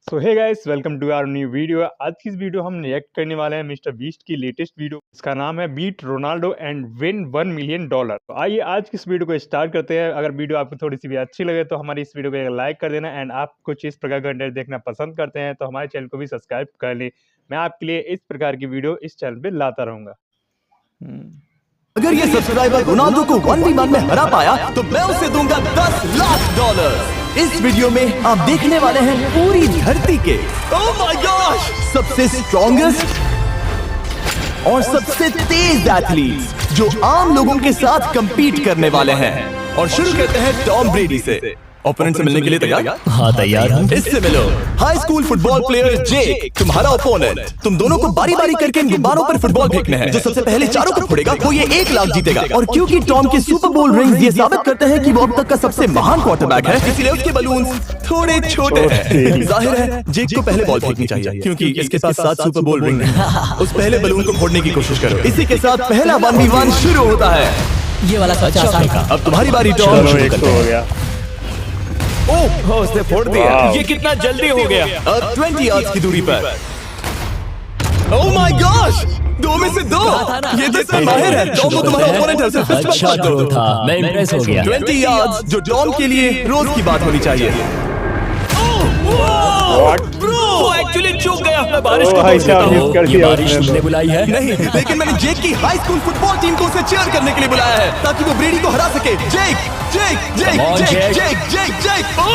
So hey guys, welcome to our new video. आज की इस वीडियो हम रिएक्ट करने वाले हैं मिस्टर बीस्ट की लेटेस्ट वीडियो। इसका नाम है beat Ronaldo and win $1 million. तो आइए आज की इस वीडियो को स्टार्ट करते हैं। अगर वीडियो आपको थोड़ी सी भी अच्छी लगे तो हमारी इस वीडियो को एक लाइक कर देना एंड आप कुछ इस प्रकार का कंटेंट देखना पसंद करते हैं तो हमारे चैनल को भी सब्सक्राइब कर लें। मैं आपके लिए इस प्रकार की वीडियो इस चैनल पर लाता रहूंगा। अगर ये सब्सक्राइबर रोनाल्डो को 1v1 में हरा पाया तो मैं उसे दूंगा $10 लाख। इस वीडियो में आप देखने वाले हैं पूरी धरती के ओह माय गॉश सबसे स्ट्रॉन्गेस्ट और सबसे तेज एथलीट्स जो आम लोगों के साथ कंपीट करने वाले हैं। और शुरू करते हैं टॉम ब्रेडी से। ओपोनेंट से मिलने के लिए तैयार? हाँ तैयार हूँ। इससे मिलो। हाई स्कूल फुटबॉल प्लेयर जेक तुम्हारा ओपोनेंट। तुम दोनों को बारी बारी करके इन गुब्बारों पर फुटबॉल फेंकने हैं। जो सबसे पहले चारों को फोड़ेगा वो ये 1 लाख जीतेगा। और क्योंकि टॉम के सुपर बोल रिंग्स ये साबित करते हैं कि वो अब तक का सबसे महान क्वार्टरबैक है, इसलिए उसके बलून्स थोड़े छोटे हैं। जाहिर है जेक को पहले बॉल फेंकनी चाहिए क्योंकि इसके पास 7 सुपर बोल रिंग है। उस पहले बलून को फोड़ने की कोशिश करो। इसी के साथ पहला 1v1 शुरू होता है। ये वाला सबसे आसान था। अब तुम्हारी बारी टॉम। चलो, एक तो हो गया। ओह उसने फोड़ दिया। वाह। ये कितना जल्दी हो गया। अब 20 यार्ड्स की दूरी पर। ओह माय गॉश 2 में से 2। ये तो इसमें माहिर है। टॉम तुम्हारा ओपोनेंट है, उसे फिस्ट अच्छा बम्प थ्रो था, मैं इम्प्रेस हो गया। 20 यार्ड्स जो टॉम के लिए रोज की बात होनी चाहिए। वो एक्चुअली चूक गया। मैं बारिश ओह, को भाई दोष देता साहब, हूँ। मिस कर ये दिया बारिश उसने तुमने तो। बुलाई है? नहीं, लेकिन मैंने जेक की हाई स्कूल फुटबॉल टीम को उसे चीयर करने के लिए बुलाया है ताकि वो ब्रेडी को हरा सके। जेक जेक जेक Come on, Jake Jake. Jake Jake Jake oh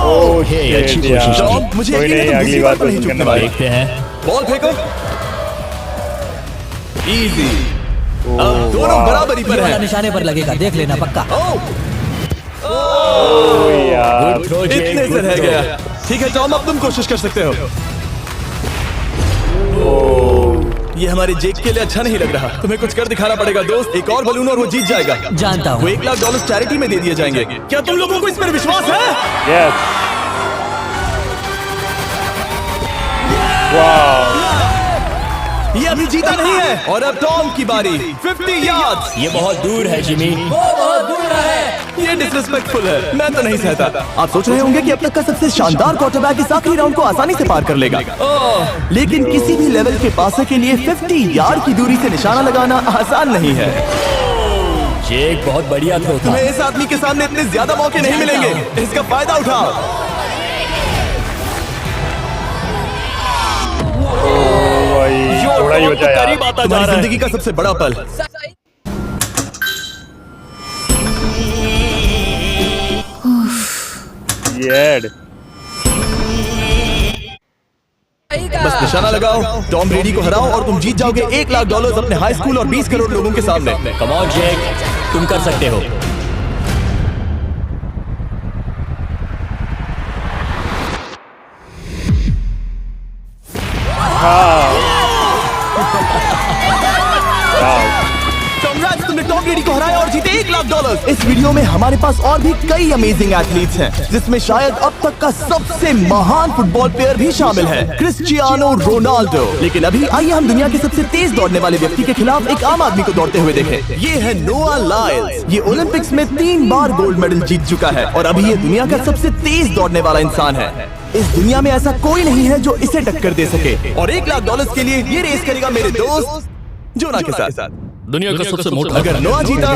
okay, अच्छी कोशिश टॉम, की। मुझे कोई यकीन है नहीं, तुम अगली दूसरी बार बार तो नहीं कोशिश चूकने करना वाले। देखते हैं। बॉल फेंको। अब दोनों बराबरी ये पर वाला हैं। निशाने पर लगेगा, देख लेना पक्का। यार, गुड थ्रो इतने से रह गया। ठीक है टॉम, अब तुम कोशिश कर सकते हो। ये हमारे जेक के लिए अच्छा नहीं लग रहा। तुम्हें कुछ कर दिखाना पड़ेगा दोस्त। एक और बलून और वो जीत जाएगा। जानता वो हूँ। $1 लाख चैरिटी में दे दिए जाएंगे। क्या तुम लोगों को इस पर विश्वास है? यस, वाह, ये अभी जीता नहीं है। और अब टॉम की बारी। 50 यार्ड्स। ये बहुत दूर है जिमी। ये डिसरिस्पेक्टफुल है। मैं तो नहीं सहता। आप सोच रहे होंगे कि अब तक का सबसे शानदार क्वार्टरबैक इस आखिरी राउंड को आसानी से पार कर लेगा। लेकिन किसी भी लेवल के पासे के लिए 50 यार्ड की दूरी से निशाना लगाना आसान नहीं है। जेक बहुत बढ़िया थ्रो था। तुम्हें इस आदमी के सामने इतने ज्यादा मौके नहीं मिलेंगे। इसका फायदा उठाओ। भाई थोड़ा ही बचा यार। करीब आता जा तुम्हारी रहा है। जिंदगी का सबसे बड़ा पल। येड, बस निशाना लगाओ, टॉम ब्रेडी को हराओ और तुम जीत जाओगे $1 लाख अपने हाई स्कूल और 20 करोड़ लोगों के सामने। कम ऑन जेक, तुम कर सकते हो। Congrats, तुमने टॉम ब्रेडी को हराया और जीते $1 लाख। इस वीडियो में हमारे पास और भी कई अमेजिंग एथलीट्स हैं, जिसमें शायद अब तक का सबसे महान फुटबॉल प्लेयर भी शामिल है, क्रिस्टियानो रोनाल्डो। लेकिन अभी आइए हम दुनिया के सबसे तेज दौड़ने वाले व्यक्ति के खिलाफ एक आम आदमी को दौड़ते हुए देखें। ये है नोआ लाइल्स। ये ओलंपिक्स में 3 बार गोल्ड मेडल जीत चुका है और अभी ये दुनिया का सबसे तेज दौड़ने वाला इंसान है। इस दुनिया में ऐसा कोई नहीं है जो इसे टक्कर दे सके। और $1 लाख के लिए ये रेस करेगा मेरे दोस्त जोना के साथ। दुनिया का सबसे मोटा। अगर नोआ जीता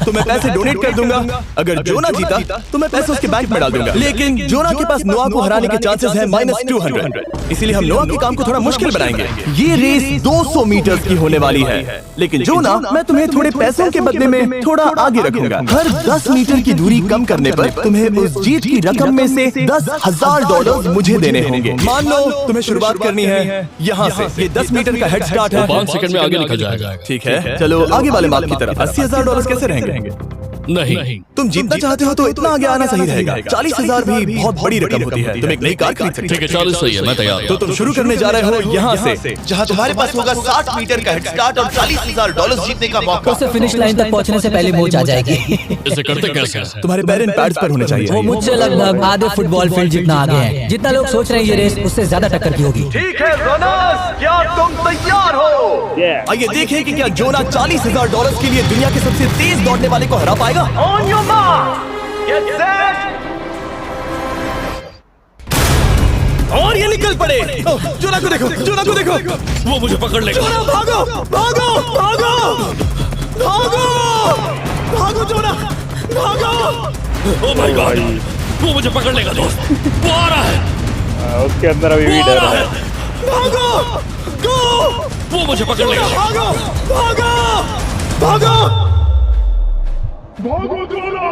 तो मैं पैसे डोनेट कर दूंगा। अगर जोना जीता तो मैं पैसे उसके बैंक में डाल दूंगा। लेकिन जोना के पास नोआ को हराने के चांसेस हैं -200। इसीलिए हम नोआ के काम को थोड़ा मुश्किल बनाएंगे। ये रेस 200 मीटर की होने वाली है। लेकिन जोना, मैं तुम्हें थोड़े पैसों के बदले में थोड़ा आगे रखूंगा। हर 10 मीटर की दूरी कम करने पर तुम्हें उस जीत की रकम में से $10,000 मुझे देने होंगे। मान लो तुम्हें शुरुआत करनी है यहाँ से। ये 10 मीटर का हेड स्टार्ट है। 5 सेकंड में आगे निकल जाएगा। ठीक है, चलो आगे वाले मार्क की तरफ। $80,000 कैसे रहेंगे? नहीं, तुम जीतना चाहते हो तो इतना आगे आना सही रहेगा। 40,000 भी बहुत बड़ी रकम होती है। तुम एक नई कार खरीद सकते ठीक है 40 सही है, मैं तैयार तो तुम शुरू करने जा रहे हो यहाँ से, जहाँ तुम्हारे पास होगा 60 मीटर का हेड स्टार्ट और $40,000 जीतने का मौका। उसे फिनिश लाइन तक पहुंचने से पहले मोच आ जाएगी। इसे करते कैसे? तुम्हारे पैर इन पैड्स पर होने वो चाहिए। मुझसे लगभग आधे फुटबॉल फील्ड जितना आगे है। जितना लोग सोच रहे हैं ये रेस उससे ज्यादा टक्कर की होगी। ठीक है रनर्स, क्या तुम तैयार हो? आइए देखें कि क्या जोना $40,000 के लिए दुनिया के सबसे तेज दौड़ने वाले को हरा पाएगा। On your mark, get set, चल पड़े। जोना को देखो, जोना को देखो। वो मुझे पकड़ लेगा। जोना भागो, भागो, भागो, भागो, भागो जोना, भागो। ओ माय गॉड, वो मुझे पकड़ लेगा दोस्त। वो आ रहा है। उसके अंदर अभी भी डर है। भागो, गो। वो मुझे पकड़ लेगा। भागो, भागो, भागो, भागो जोना।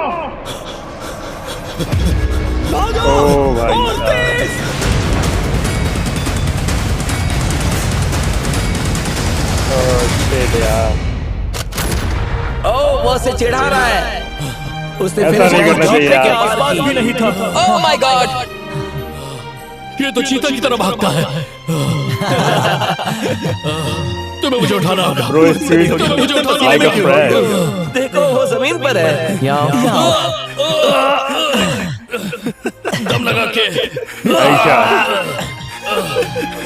भागो। ओ भाई और तेज। शिट यार, ओह वो उसे चिढ़ा रहा है। उसने ऐसा फिनिश नहीं लाइन करना चाहिए के यार। आसपास भी नहीं था। ओह माय गॉड, ये तो चीता की तरह भागता है। तुम्हें मुझे उठाना होगा। ब्रो स्पीड तुम्हें मुझे उठाना लाइक अ होगा। फ्रेंड। देखो वो जमीन पर है। यहाँ दम लगा के ऐसा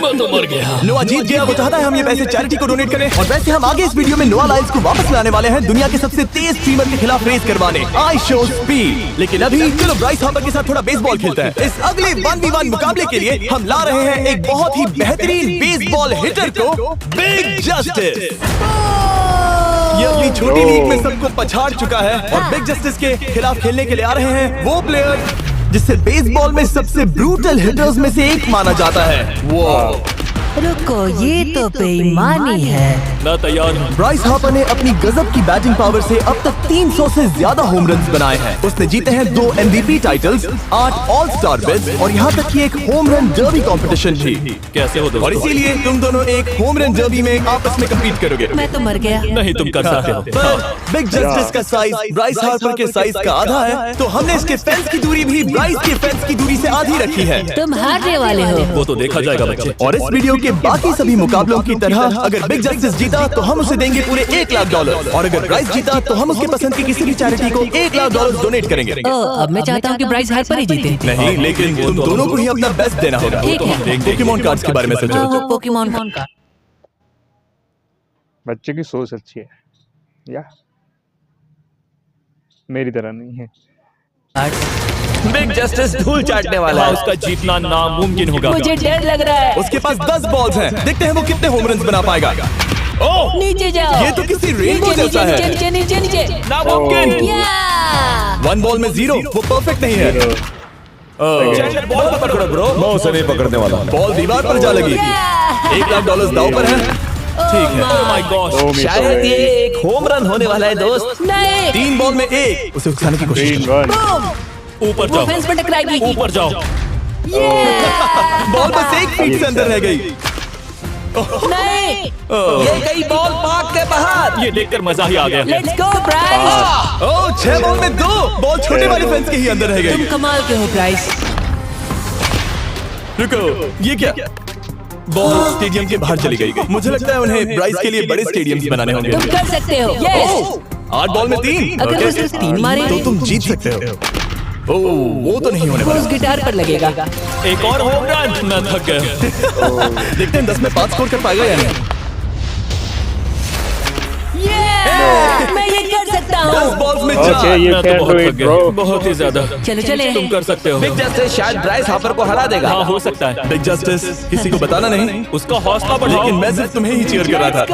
मैं तो मर गया। नोआ जीत गया। वो चाहता है हम ये पैसे चैरिटी को डोनेट करें। और वैसे हम आगे इस वीडियो में नोआ लाइल्स को वापस लाने वाले हैं दुनिया के सबसे तेज स्ट्रीमर के खिलाफ रेस करवाने। I show speed. लेकिन अभी चलो ब्राइस हार्पर के साथ थोड़ा बेसबॉल खेलते हैं। इस अगले 1v1 मुकाबले के लिए हम ला रहे हैं एक बहुत ही बेहतरीन बेसबॉल हिटर को, बिग जस्टिस। ये अपनी छोटी लीग में सबको पछाड़ चुका है और बिग जस्टिस के खिलाफ खेलने के लिए आ रहे हैं वो प्लेयर जिसे बेसबॉल में सबसे ब्रूटल हिटर्स में से एक माना जाता है। वो रुको, ये तो बेईमानी है। मैं तैयार हूँ। ब्राइस हार्पर ने अपनी गजब की बैटिंग पावर से अब तक 300 से ज्यादा होम रन्स बनाए हैं। उसने जीते हैं 2 MVP titles, 8 all star bids और यहाँ तक कि एक होम रन डर्बी कंपटीशन भी। कैसे हो दोस्तों? और इसीलिए तुम दोनों एक होम रन डर्बी में आपस में कम्पीट करोगे। मैं तो मर गया। नहीं, तुम कर सकते हो। पर बिग जस्टिस का साइज ब्राइस हार्पर के साइज का आधा है, तो हमने इसके फेंस की दूरी भी ब्राइस के फेंस की दूरी से आधी रखी है। तुम हारने वाले हो। वो तो देखा जाएगा बच्चे। और इस वीडियो के बाकी सभी मुकाबलों की तरह अगर बिग जस्टिस जीता तो हम उसे देंगे पूरे $1 लाख और अगर ब्राइस जीता तो हम उसके पसंद की किसी भी चैरिटी को $1 लाख डोनेट करेंगे। अब मैं चाहता हूँ कि ब्राइस हार्पर ही जीते। नहीं, लेकिन तुम दोनों को ही अपना बेस्ट देना होगा। ठीक है। पोकेमॉन कार्ड्स के बारे में सोचो। वो पोकेमॉन का बच्चे की सोच अच्छी है या मेरी तरह नहीं है। बिग जस्टिस धूल चाटने वाला है। उसका जीतना नामुमकिन होगा। मुझे डर लग रहा है। उसके पास 10 बॉल्स हैं। देखते हैं वो कितने होम रन्स बना पाएगा। ओह, नीचे जाओ। ये तो किसी रेनबो नीचे जैसा है। नीचे नीचे नीचे नीचे। नामुमकिन। या 1 बॉल में 0, वो परफेक्ट नहीं है। बॉल पकड़ो ब्रो। मैं उसे नहीं पकड़ने वाला। बॉल दीवार पर जा लगी। $1 लाख दांव पर है। ठीक है। Oh my gosh। दो में शायद ये एक होम रन होने वाला है दोस्त। नहीं। 3 बॉल में 1, उसे उकसाने की कोशिश 3-1। बूम। ऊपर वो जाओ, फेंस पर टकराएगी। ऊपर जाओ। बॉल बस 1 फीट से अंदर रह गई। नहीं। ये गई बॉल पार्क के बाहर। ये देखकर मजा ही आ गया। Let's go Bryce. Oh, 6 ball में 2, बॉल छोटे वाले फेंस के ही अंदर रह तुम गई। कमाल के हो ब्राइस। रुको, ये क्या? बॉल स्टेडियम के बाहर चली गई। मुझे लगता है उन्हें ब्राइस के लिए बड़े स्टेडियम्स बनाने होंगे। तुम कर सकते हो। यस। 8 बॉल में 3। अगर वो सिर्फ 3 मारे तो तुम जीत सकते हो। ओह, वो तो नहीं होने वो वाला। उस गिटार पर लगेगा। एक और होम रन। मैं थक गया। देखते हैं 10 में 5 स्कोर कर पाएगा या नहीं। मैं ये कर सकता 10 हूँ। बॉल्स में ओके, 4। ये मैं तो कैन बहुत डू थक इट गया, ब्रो। बहुत ही ज्यादा। चलो चले। तुम कर सकते हो। बिग जस्टिस शायद ब्राइस हार्पर को हरा देगा। हाँ, हो सकता है। बिग जस्टिस किसी को बताना नहीं, उसका हौसला बढ़ाओ। लेकिन मैं सिर्फ तुम्हें ही चीयर कर रहा था।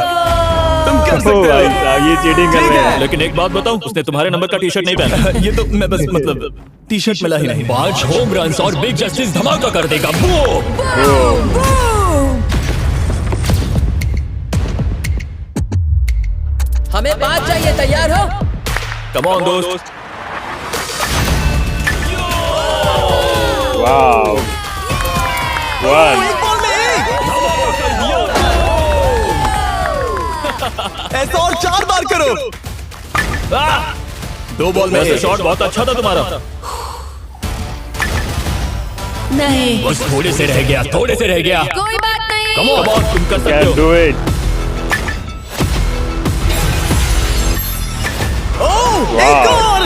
तुम कर ओ सकते भाई हो। साहब, ये चीटिंग कर ठीक रहे है। हैं। लेकिन एक बात बताऊं, उसने तुम्हारे नंबर का टी शर्ट नहीं पहना। ये तो मैं बस मतलब टी-शर्ट मिला ही नहीं। 5 होम रन और बिग जस्टिस धमाका कर देगा। बूम। हमें 5 चाहिए। तैयार हो? कम ऑन दोस्त। वाओ। 1। एक बॉल में 1। ऐसा और 4 बार करो। 2 बॉल में वैसे 1। शॉट बहुत अच्छा था तुम्हारा। नहीं। बस थोड़े से रह गया, थोड़े से रह गया। कोई बात नहीं। कम ऑन, तुम कर सकते कैन हो। Do it. ओह, एक और।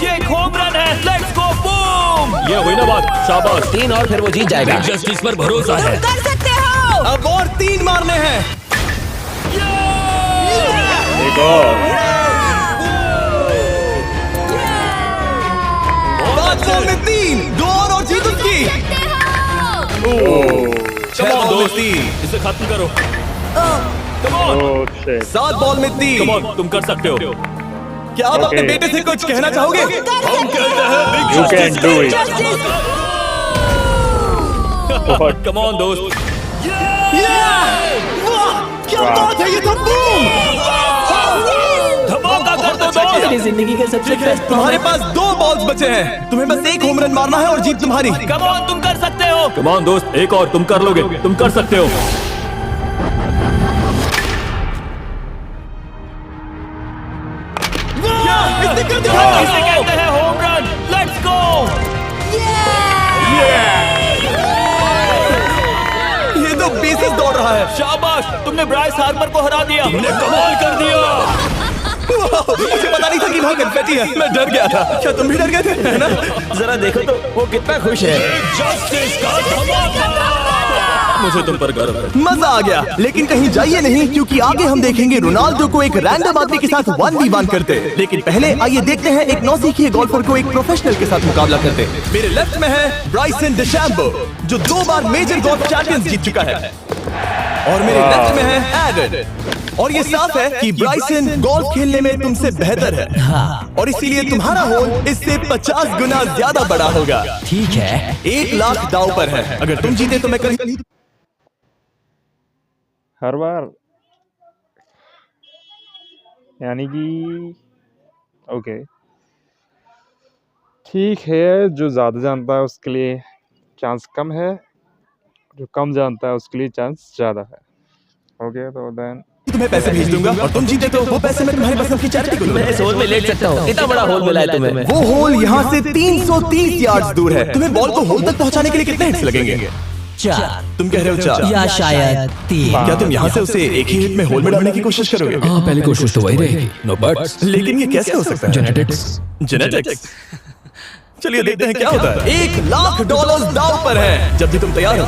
ये एक होम रन है। Let's go. बूम। ये हुई ना बात। शाबाश। 3 और फिर वो जीत जाएगा। बिग जस्टिस पर भरोसा है। कर सकते हो। अब और 3 मारने हैं। एक और। 5 बॉल में 3, 2 और जीत उसकी। इसे खत्म करो। Come on, oh shit. 7 ball में 3। कम ऑन, तुम कर सकते हो। क्या आप अपने Okay. बेटे से कुछ कहना चाहोगे? हम कहते हैं big You can justice do का it. justice। Come on दोस्त। क्या बात है, ये तो बूम! धमाका कर दो दोस्त। मेरी जिंदगी के सबसे बेस्ट तुम्हारे पास 2 बॉल्स बचे हैं, तुम्हें बस 1 होम रन मारना है और जीत तुम्हारी। कम ऑन, तुम कर सकते हो। कम ऑन दोस्त, एक और, तुम कर लोगे, तुम कर सकते हो। इसने कर दिया। इसे कहते हैं होम रन। Let's go. ये तो बेसिस दौड़ रहा है। शाबाश, तुमने ब्राइस हार्पर को हरा दिया। तुमने कमाल कर दिया। मुझे पता नहीं था कि वहाँ कन्फेटी है, मैं डर गया था। क्या तुम भी डर गए थे, है ना? जरा देखो तो वो कितना खुश है। जस्टिस का धमाका। मुझे तुम पर गर्व है। मजा आ गया, लेकिन कहीं जाइए नहीं, क्योंकि आगे हम देखेंगे रोनाल्डो को एक रैंडम आदमी के साथ 1v1 करते। लेकिन पहले आइए देखते हैं एक नौसिखिए गोल्फर को एक प्रोफेशनल के साथ मुकाबला करते। मेरे लेफ्ट में है ब्राइसन डेशैम्बो, जो 2 बार मेजर गोल्फ चैंपियंस जीत चुका है, और मेरे लेफ्ट में है एडन। और ये साफ है कि ब्राइसन गोल्फ खेलने में तुमसे बेहतर है, और इसीलिए तुम्हारा होल इससे 50 गुना ज्यादा बड़ा होगा। ठीक है। 1 लाख दांव पर है। अगर तुम जीते तो मैं कल हर बार यानी कि ओके ठीक है, जो ज़्यादा जानता है उसके लिए चांस कम है, जो कम जानता है उसके लिए चांस ज़्यादा है। ओके तो देन तुम्हें पैसे भेज दूंगा, और तुम जीते तो वो पैसे मैं तुम्हारी पसंद की चैरिटी को दूंगा। इस होल में लेट सकता हूँ। इतना बड़ा होल मिला है तुम्हें। वो होल यहाँ से 330 यार्ड्स दूर है। तुम्हें बॉल को होल तक पहुँचाने के लिए कितने हिट्स लगेंगे? 4 तुम कह रहे हो 4, या शायद 3। क्या तुम यहाँ से उसे एक ही हिट में होल में डालने की कोशिश करोगे? हाँ, पहली कोशिश तो वही रहेगी। No buts. लेकिन ये कैसे हो सकता है? जेनेटिक्स। चलिए देखते हैं क्या होता है। $1 लाख दांव पर है, जब भी तुम तैयार हो।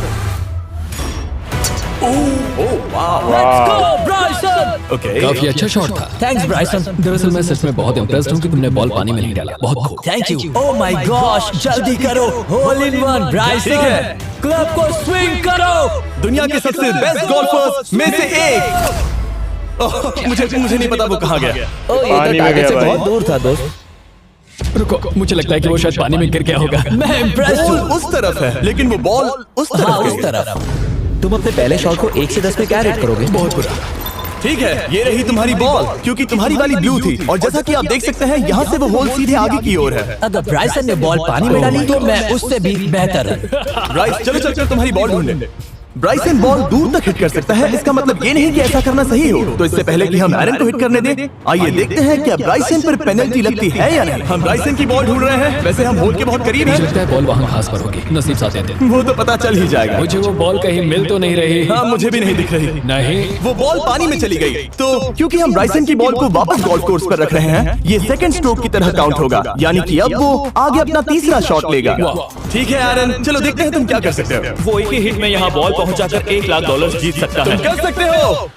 ओके, काफी अच्छा शॉट था। थैंक्स ब्राइसन। दरअसल मैं सच में बहुत इम्प्रेस्ड हूँ कि तुमने बॉल पानी में नहीं डाला। बहुत खूब। Thank you. Oh my gosh, जल्दी करो। होल इन वन ठीक ब्राइसन। है। क्लब को स्विंग करो। दुनिया के सबसे बेस्ट गोल्फर्स में से एक। ओह, मुझे नहीं पता वो कहाँ गया। ओ, ये पानी तो में टारगेट गया से भाई। बहुत दूर था दोस्त। रुको, मुझे लगता है कि वो शायद पानी में गिर गया होगा। मैं इम्प्रेस्ड बॉल हूँ। उस तरफ है, लेकिन वो बॉल उस हाँ, तरफ उस गई। तरफ। तुम अपने पहले शॉट को 1 से 10 में क्या रेट करोगे? बहुत बुरा। ठीक है, ये रही तुम्हारी बॉल, क्योंकि तुम्हारी वाली ब्लू थी, और जैसा कि आप देख सकते हैं यहाँ से वो होल सीधे आगे की ओर है। अगर ब्राइसन ने बॉल पानी में डाली तो मैं उससे भी बेहतर हूँ। ब्राइस, चलो चल तुम्हारी बॉल ढूंढने। ब्राइसन बॉल दूर तक हिट कर सकता है, इसका मतलब ये नहीं कि ऐसा करना सही हो। तो इससे पहले कि हम एरन को हिट करने दें, आइए देखते हैं क्या ब्राइसन पर पेनल्टी लगती है या नहीं। हम ब्राइसन की बॉल ढूंढ रहे हैं, वैसे हम होल के बहुत करीब मुझे हैं। लगता है बॉल वहाँ घास पर होगी। नसीब साथ देते। वो तो पता चल ही जाएगा। मुझे वो बॉल कहीं मिल तो नहीं रही। हाँ, मुझे भी नहीं दिख रही। नहीं। वो बॉल पानी में चली गई। तो क्योंकि हम ब्राइसन की बॉल को वापस गोल्फ कोर्स पर रख रहे हैं, ये सेकंड स्ट्रोक की तरह काउंट होगा, यानी कि अब वो आगे अपना तीसरा शॉट लेगा। ठीक है एरन, चलो देखते हैं तुम क्या कर सकते हो। वो एक ही हिट में यहाँ बॉल पहुँचाकर $1 लाख जीत सकता तुम है। कर सकते हो।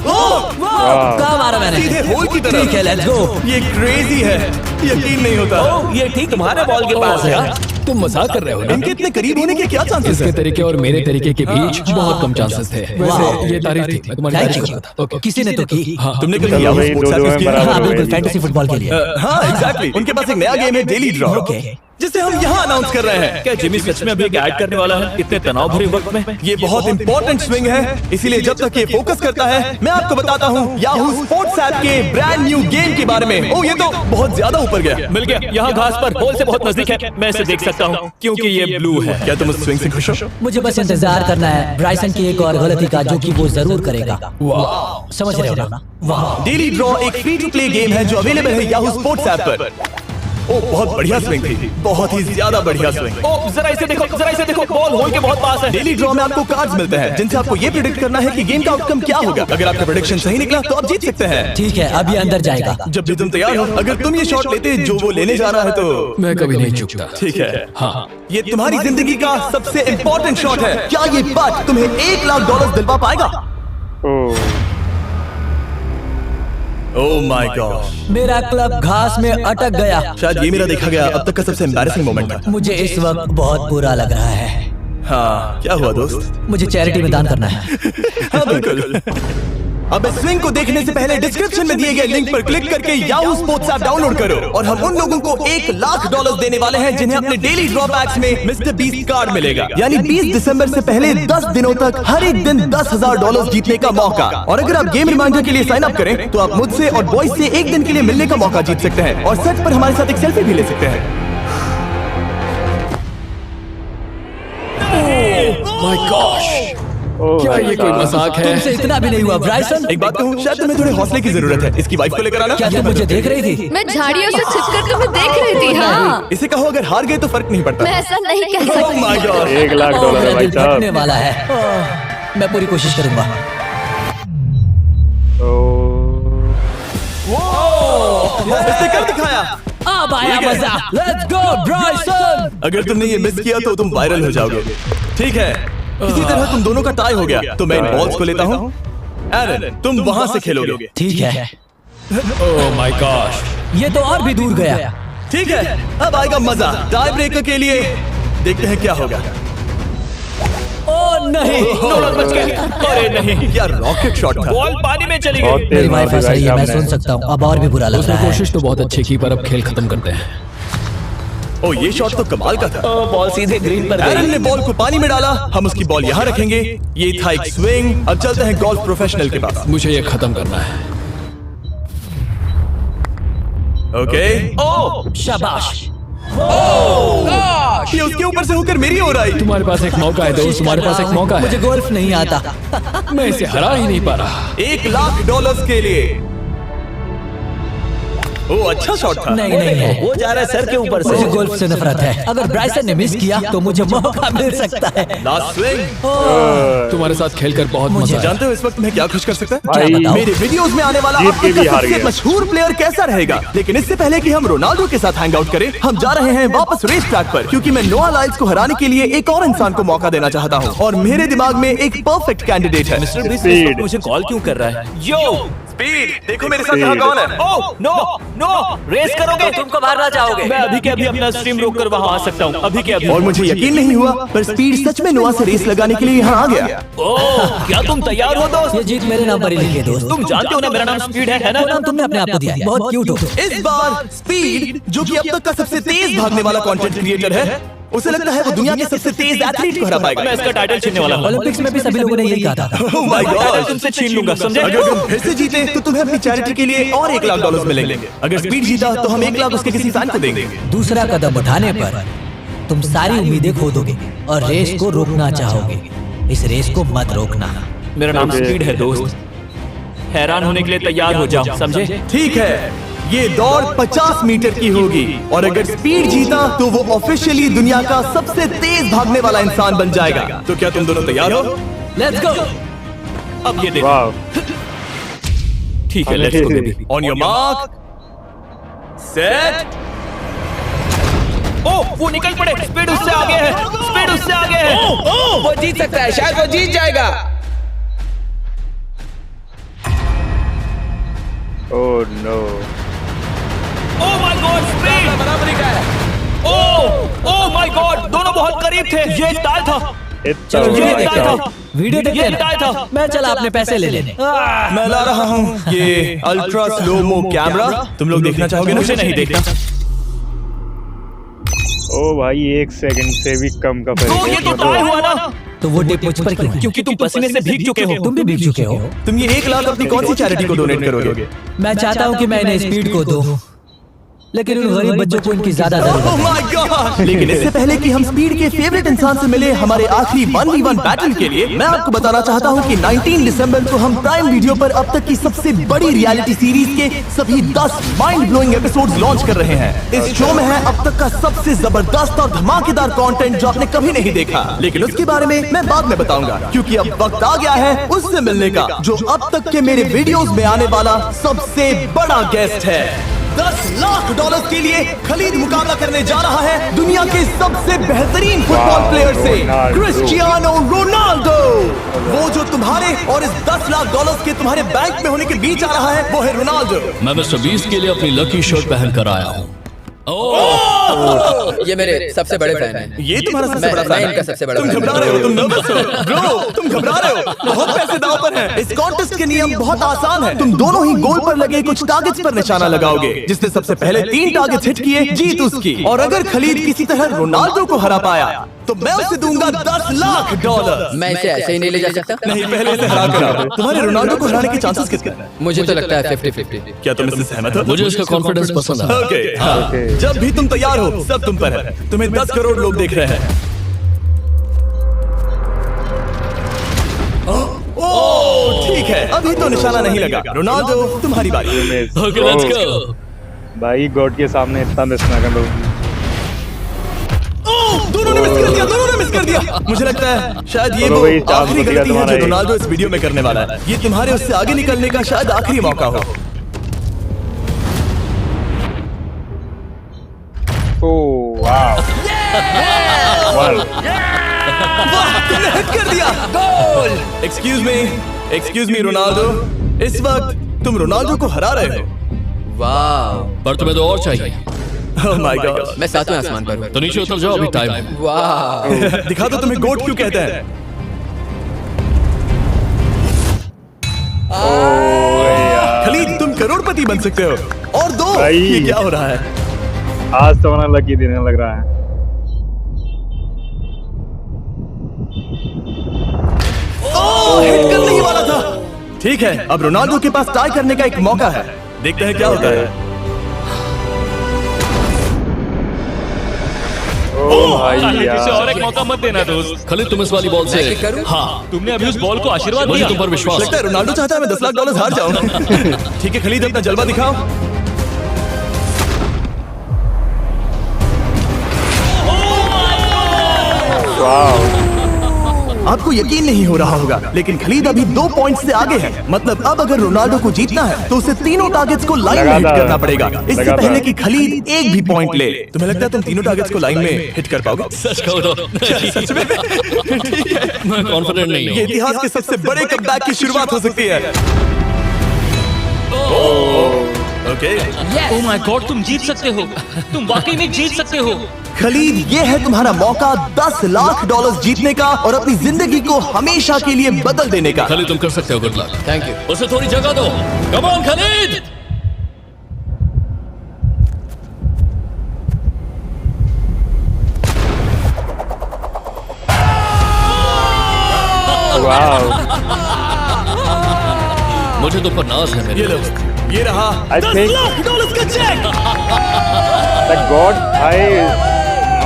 कहाँ मारा मैंने? सीधे होल की तरफ। ठीक है, लेट्स गो। ये क्रेजी है, यकीन नहीं होता। ये ठीक तुम्हारे बॉल के पास है। तुम मजाक कर रहे हो ना? इनके इतने करीब होने के क्या चांसेस इसके हैं? तरीके और मेरे तरीके के बीच बहुत कम चांसेस थे। वैसे ये तारीफ थी, मैं तुम्हारी थैंक तारीफ यू। कर रहा था। ओके। किसी ने तो की। हाँ, तुमने कभी चलो याहू भाई, स्पोर्ट्स दो-दो ऐप में किया? बराबर हाँ हो बिल्कुल, गई। फैंटेसी फुटबॉल के लिए। हाँ एग्जैक्टली, उनके पास एक नया गेम है डेली ड्रॉ, ओके। जिसे हम यहाँ अनाउंस कर रहे हैं। क्या जिमी सच में अभी एक ऐड करने वाला है इतने तनाव भरे वक्त में? ये बहुत इंपॉर्टेंट स्विंग है, इसीलिए जब तक ये फोकस करता है, मैं आपको बताता हूँ याहू स्पोर्ट्स ऐप के ब्रांड न्यू गेम के बारे में। ओ, ये तो बहुत ज्यादा ऊपर गया। मिल गया। यहाँ घास पर होल से बहुत नजदीक है। मैं इसे देख सकता हूँ क्योंकि ये ब्लू है। क्या तुम उस स्विंग से खुश हो? मुझे बस इंतजार करना है ब्राइसन की एक और गलती का, जो कि वो जरूर करेगा। वाह। समझ रहे हो ना? वाह। डेली ड्रॉ एक फ्री टू प्ले गेम है जो अवेलेबल है याहू स्पोर्ट्स ऐप पर। ओ, बहुत बढ़िया स्विंग थी, बहुत ही ज्यादा बढ़िया स्विंग। ओ, जरा इसे देखो, जरा इसे देखो। बॉल होल के बहुत पास है। डेली ड्रॉ में आपको कार्ड्स मिलते हैं, जिनसे आपको ये प्रेडिक्ट करना है कि गेम का आउटकम क्या होगा। अगर आपका प्रेडिक्शन सही निकला तो आप जीत सकते हैं। ठीक है, अब ये अंदर जाएगा। जब भी तुम तैयार हो, अगर तुम ये शॉट लेते जो वो लेने जा रहा है तो मैं कभी नहीं चूकता। ठीक है। हाँ। ये तुम्हारी जिंदगी का सबसे इम्पोर्टेंट शॉट है। क्या ये बात तुम्हें $1 लाख दिलवा पाएगा? ओह माय गॉड, मेरा क्लब घास में अटक गया। शायद ये मेरा देखा गया अब तक का सबसे एम्बैरेसिंग मोमेंट था। मुझे इस वक्त बहुत बुरा लग रहा है। हाँ, क्या हुआ दोस्त? मुझे चैरिटी में दान करना है। हाँ बिल्कुल। अब इस स्विंग को देखने से पहले डिस्क्रिप्शन में दिए गए लिंक पर क्लिक करके याहू स्पोर्ट्स ऐप डाउनलोड करो और हम उन लोगों को $1 लाख देने वाले हैं जिन्हें अपने डेली ड्रॉ बैग्स में मिस्टर बीस्ट कार्ड मिलेगा। यानी 20 दिसंबर से पहले 10 दिनों तक हर एक दिन $10,000 जीतने का मौका। और अगर आप गेम रिमाइंडर के लिए साइन अप करें तो आप मुझसे और बॉयज से एक दिन के लिए मिलने का मौका जीत सकते हैं और सच पर हमारे साथ एक सेल्फी भी ले सकते हैं। माय गॉश, क्या ये कोई मजाक है? तुमसे इतना भी नहीं हुआ ब्राइसन। एक बात कहूँ, शायद तुम्हें थोड़े हौसले की जरूरत है। इसकी वाइफ को लेकर आना। क्या तुम मुझे देख रही थी? मैं झाड़ियों से छिपकर तुम्हें देख रही थी। हाँ, इसे कहो अगर हार गए तो फर्क नहीं पड़ता। मैं ऐसा नहीं कह Oh सकती। my God! $1 लाख मेरा भाई दिल साहब। फटने वाला है। मैं पूरी कोशिश करूंगा। इसने कर दिखाया। अब आया मजा। Let's go Bryson. अगर तुमने ये मिस किया तो तुम वायरल हो जाओगे। ठीक है, इसी तरह तुम दोनों का टाई हो गया तो मैं इन बॉल्स को लेता हूँ। एरन, तुम वहां से खेलोगे। ठीक है, ओह माय गॉश, ये तो और भी दूर गया। ठीक है, अब आएगा मजा। टाई ब्रेकर के लिए देखते हैं क्या होगा। ओ नहीं, बच गया। अरे नहीं, क्या रॉकेट शॉट था। बॉल पानी में चली बहुत गई। तेज मेरी मार वाइफ दी ऐसा भाई ही है, मैं साहब सुन ने। सकता हूँ। अब और भी बुरा लग उसने रहा है। कोशिश तो बहुत अच्छी की पर अब खेल खत्म करते हैं। ओ, ये शॉट तो कमाल का था। बॉल सीधे ग्रीन पर एरन गई। ने बॉल को पानी में डाला। हम उसकी बॉल यहाँ रखेंगे। ये था एक स्विंग। अब चलते हैं गोल्फ प्रोफेशनल के पास। मुझे ये खत्म करना है। ओके। ओह, शाबाश। ये उसके ऊपर से होकर मेरी ओर आई। तुम्हारे पास एक मौका है दोस्त, तुम्हारे पास एक मौका मुझे है। गोल्फ नहीं आता। मैं इसे हरा ही नहीं पा रहा। $1 लाख के लिए। ओ, अच्छा शॉट था। नहीं नहीं है, वो जा रहा है सर के ऊपर मुझे से। गोल्फ से नफरत है। अगर ब्राइसन ने मिस किया तो मुझे मौका मिल सकता है। Last swing. तुम्हारे साथ खेलकर बहुत मजा आया। जानते हो इस वक्त मैं क्या खुश कर सकता है? भाई, क्या बताओ? मेरे वीडियोस में आने वाला जीत अब के तक भी का हार सबसे गया। मशहूर प्लेयर कैसा रहेगा। लेकिन इससे पहले कि हम रोनाल्डो के साथ हैंग आउट करें, हम जा रहे हैं वापस रेस ट्रैक पर, क्योंकि मैं नोआ लाइल्स को हराने के लिए एक और इंसान को मौका देना चाहता हूँ और मेरे दिमाग में एक परफेक्ट कैंडिडेट है। स्पीड। मुझे कॉल क्यों कर रहा है? यो, स्पीड, देखो मेरे साथ यहाँ कौन है। ओह नो नो, रेस करोगे? तुमको मारना चाहोगे? मैं अभी के अभी अपना स्ट्रीम रोक कर वहाँ आ सकता हूँ। अभी के अभी। और मुझे यकीन नहीं हुआ, पर स्पीड सच में नोआ से रेस लगाने के लिए यहाँ आ गया। ओह, क्या तुम तैयार हो दोस्त? ये जीत मेरे नाम पर ही लिखिए दोस्त। तुम जानते हो ना मेरा नाम स्पीड है ना? वो नाम तुमने अपने आप को दिया है। बहुत क्यूट हो। इस बार स्पीड, जो कि अब तक का सबसे तेज भागने वाला कंटेंट क्रिएटर है, उसे लगता है वो दुनिया के सबसे तेज एथलीट को हरा पाएगा। मैं इसका टाइटल छीनने वाला हूँ। ओलंपिक्स में भी सभी लोगों ने यही कहा था। Oh my God! टाइटल तुमसे छीन लूंगा, समझे? अगर तुम फिर से जीते तो तुम्हें अपनी चैरिटी के लिए और $1 लाख मिलेंगे। अगर स्पीड जीता तो हम $1 लाख उसके किसी फैन को देंगे। दूसरा कदम उठाने पर तुम सारी उम्मीदें खो दोगे और रेस को रोकना चाहोगे। इस रेस को मत रोकना। मेरा नाम स्पीड है दोस्त। हैरान होने के लिए तैयार हो जाओ, समझे? ठीक है, ये दौड़ 50 मीटर की होगी और अगर स्पीड जीता तो वो ऑफिशियली दुनिया का सबसे तेज भागने वाला इंसान बन जाएगा। तो क्या तुम दोनों तैयार हो? Let's go. अब ये देखो। वाह, ठीक है, let's go baby. On your mark, set. ओह, वो निकल पड़े। स्पीड उससे आगे है। स्पीड उससे आगे है। वो जीत सकता है, शायद वो जीत जाएगा। Oh no. Oh my god, speed बराबरी का है। ओह माय गॉड, दोनों बहुत करीब थे। ये टाई था। चलो ये वीडियो देखते टाई हैं। था। वीडियो देखते ये हैं। टाई था। मैं चला अपने पैसे ले लेने। मैं ला रहा हूँ ये अल्ट्रा स्लो-मो कैमरा। तुम लोग देखना चाहोगे ना? मुझे नहीं देखना। ओ भाई, 1 सेकंड से भी कम का फर्क तो है ये तो इसमें टाई हुआ ना, तो वो टिप मुझ पर क्यों है? क्योंकि तुम पसीने से भीग चुके हो। तुम भी भीग चुके हो। तुम ये $1 लाख अपनी कौन सी चैरिटी को डोनेट करोगे? मैं चाहता हूँ कि मैं इन्हें स्पीड को दूं, लेकिन उन गरीब बच्चों को इनकी ज्यादा जरूरत Oh है। my God! लेकिन इससे पहले कि हम स्पीड के फेवरेट इंसान से मिले हमारे आखिरी 1v1 बैटल के लिए, मैं आपको बताना चाहता हूं कि 19 दिसंबर को हम प्राइम वीडियो पर अब तक की सबसे बड़ी रियलिटी सीरीज के सभी 10 माइंड ब्लोइंग एपिसोड्स लॉन्च कर रहे हैं। इस शो में है अब तक का सबसे जबरदस्त और धमाकेदार कंटेंट जो आपने कभी नहीं देखा। लेकिन उसके बारे में मैं बाद में बताऊंगा, क्योंकि अब वक्त आ गया है उससे मिलने का जो अब तक के मेरे वीडियोस में आने वाला सबसे बड़ा गेस्ट है। $10 लाख के लिए खलीद मुकाबला करने जा रहा है दुनिया के सबसे बेहतरीन फुटबॉल प्लेयर से, क्रिस्टियानो रोनाल्डो। वो जो तुम्हारे और इस $10 लाख के तुम्हारे बैंक में होने के बीच आ रहा है, वो है रोनाल्डो। मैं मिस्टर बीस्ट के लिए अपनी लकी शर्ट पहन कर आया हूँ। ये मेरे सबसे बड़े फैन हैं। ये तुम्हारा सबसे बड़ा मैं फैन इनका है। सबसे बड़ा तुम फैन घबरा हूं। रहे हो, तुम नर्वस हो ब्रो, तुम घबरा रहे हो। बहुत पैसे दांव पर हैं। इस कॉन्टेस्ट के नियम बहुत आसान है। तुम दोनों ही गोल पर लगे कुछ टारगेट्स पर निशाना लगाओगे। जिसने सबसे पहले 3 टारगेट्स हिट किए जीत उसकी। और अगर खलीद किसी तरह रोनाल्डो को हरा पाया तो मैं उसे दूंगा $10 लाख। मैं इसे ऐसे ही नहीं ले जा सकता। नहीं, पहले इसे हरा कर आओ। तुम्हारे रोनाल्डो को हराने के चांसेस कितने हैं? मुझे तो लगता है 50-50। क्या तुम इससे सहमत हो? मुझे इसका कॉन्फिडेंस पसंद है। ओके, हाँ। जब भी तुम तैयार हो सब तुम पर है। तुम्हें 10 करोड़ लोग देख रहे हैं। ओह, ठीक है, अभी तो निशाना नहीं लगा। रोनाल्डो तुम्हारी बारी। Okay let's go. भाई गॉड के सामने इतना मिस ना कर लो। ओह, दोनों ने मिस कर दिया, दोनों ने मिस कर दिया। मुझे लगता है शायद ये चलो वो भाई, चांस आखिरी बच गया गलती है तुम्हारा जो एक। रोनाल्डो इस वीडियो में करने वाला है। ये तुम्हारे उससे आगे निकलने का शायद आखिरी मौका हो। ओह वाह, वाह, तुमने हिट कर दिया। गोल। एक्सक्यूज मी रोनाल्डो, इस वक्त तुम रोनाल्डो को हरा रहे हो। वाह, पर तुम्हें तो और चाहिए। ओह माय गॉड। मैं 7वें आसमान पर हूं। तो नीचे उतर जाओ, अभी टाइम है। वाह, दिखा दो तुम्हें गोट क्यों कहते हैं। खलीद, तुम करोड़पति बन सकते हो। और दो। भाई। ये क्या हो रहा है? आज तो हमारा लकी दिन लग रहा है। ओह, हिट करने ही वाला था। ठीक है, अब रोनाल्डो के पास टाई करने का एक मौका है। देखते हैं क्या होता है। ओह भाई किसी और यार, एक मौका मत देना दोस्त। खलीद तुम इस वाली बॉल से। मैं क्या करूं? हाँ, तुमने अभी उस बॉल को आशीर्वाद मुझे दिया। तुम पर विश्वास लगता है रोनाल्डो चाहता है मैं $10 लाख हार जाऊं। ठीक है खलीद, अपना जलवा दिखाओ। वाह। आपको यकीन नहीं हो रहा होगा, लेकिन खलीद अभी 2 पॉइंट से आगे है। मतलब अब अगर रोनाल्डो को जीतना है तो उसे तीनों टारगेट्स को लाइन में हिट लगातार। करना पड़ेगा, इससे लगातार। पहले कि खलीद एक भी पॉइंट ले। तुम्हें लगता है तुम तीनों टारगेट्स को लाइन में हिट कर पाओगे? सच कहो तो सच में? ठीक है। मैं कॉन्फिडेंट नहीं ये हूँ। इतिहास के सबसे बड़े कमबैक की शुरुआत हो सकती है। ओके, ओह माय गॉड, तुम जीत सकते हो। तुम वाकई में जीत सकते हो। खलीद, ये है तुम्हारा मौका $10 लाख जीतने का और अपनी जिंदगी को हमेशा के लिए बदल देने का। खलीद तुम कर सकते हो, गुड लक। Thank you. उसे थोड़ी जगह दो। Come on Khalid. वाह। मुझे तुम पर नाज है मेरे ये लो, दोस्त। ये रहा I $10 think- लाख का चेक। The God, I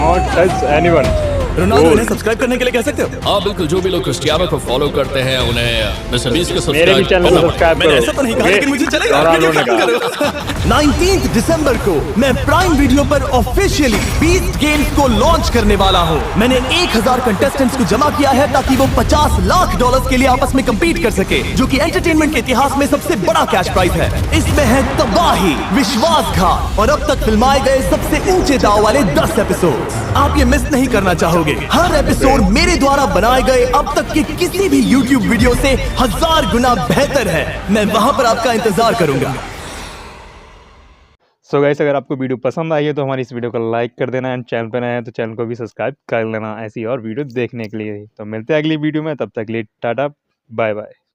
not touch anyone. Ronaldo, इन्हें सब्सक्राइब करने के लिए कह सकते हो? हाँ बिल्कुल, जो भी लोग क्रिस्टियानो को फॉलो करते हैं उन्हें मिस्टर बीस्ट को मेरे भी सब्सक्राइब चैनल को करना सब्सक्राइब मैंने करो। ऐसा तो नहीं कहा, ये लेकिन मुझे चलेगा। रोनाल्डो ने वीडियो कहा। खत्म करो। 19 दिसंबर को मैं प्राइम वीडियो पर ऑफिशियली बीस्ट गेम्स को लॉन्च करने वाला हूँ। मैंने 1000 कंटेस्टेंट्स को जमा किया है ताकि वो $50 लाख के लिए आपस में कम्पीट कर सके, जो कि एंटरटेनमेंट के इतिहास में सबसे बड़ा कैश प्राइज है। इसमें है तबाही, विश्वासघात और अब तक फिल्माए गए सबसे ऊंचे दाव वाले 10 एपिसोड। आप ये मिस नहीं करना चाहोगे। हर एपिसोड मेरे द्वारा बनाए गए अब तक के किसी भी YouTube वीडियो से 1000 गुना बेहतर है। मैं वहां पर आपका इंतजार करूंगा। सो गाइस, अगर आपको वीडियो पसंद आई है तो हमारी इस वीडियो को लाइक कर देना एंड चैनल पर नए हैं तो चैनल को भी सब्सक्राइब कर लेना ऐसी और वीडियो देखने के लिए। तो मिलते हैं अगली वीडियो में, तब तक के लिए टाटा बाय बाय।